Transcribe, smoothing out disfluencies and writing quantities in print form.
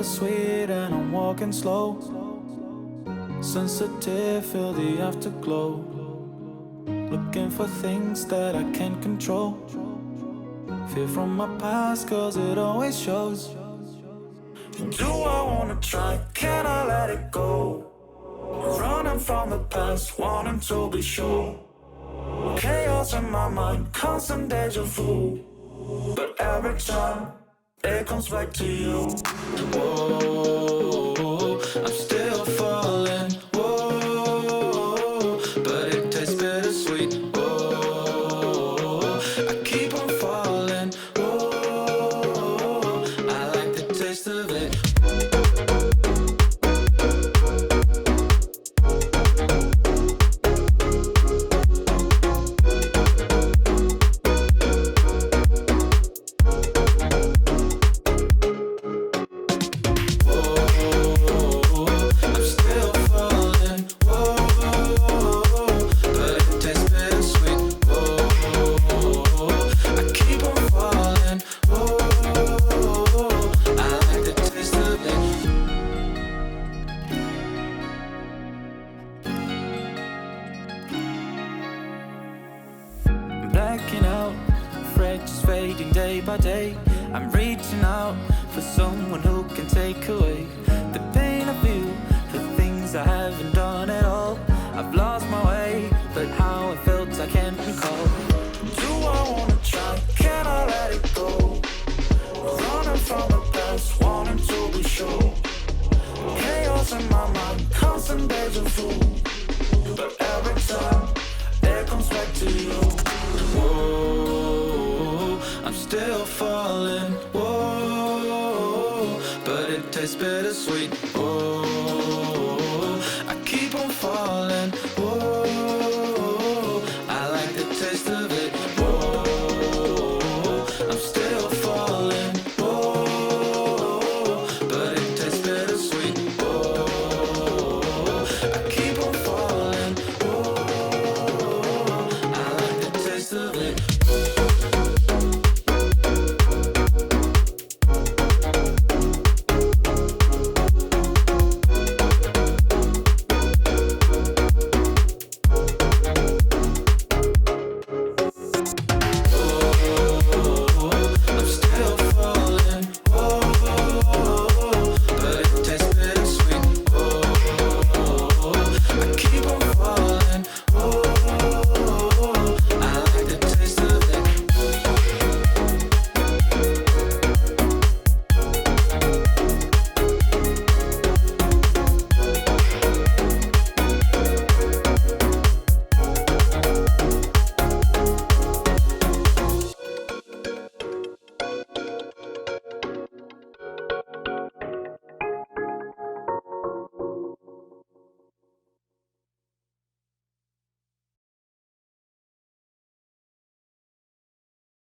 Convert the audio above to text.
bittersweet and I'm walking slow. Sensitive, feel the afterglow. Looking for things that I can't control. Fear from my past cause it always shows. Do I wanna try? Can I let it go? Running from the past, wanting to be sure. Chaos in my mind, constant deja vu. But every time, it comes back to you. Whoa, I'm still falling. Whoa, but it tastes bittersweet. Whoa, I keep on falling. Whoa, I like the taste of it. Blacking out, afraid just fading day by day. I'm reaching out for someone who can take away the pain I feel, the things I haven't done at all. I've lost my way, but how it felt I can't recall. Do I wanna try? Can I let it go? Running from the past, wanting to be sure. Chaos in my mind, constant deja vu. But every time, it comes back to you. Whoa, I'm still falling. Whoa, but it tastes bittersweet. Whoa, I keep on falling. Whoa.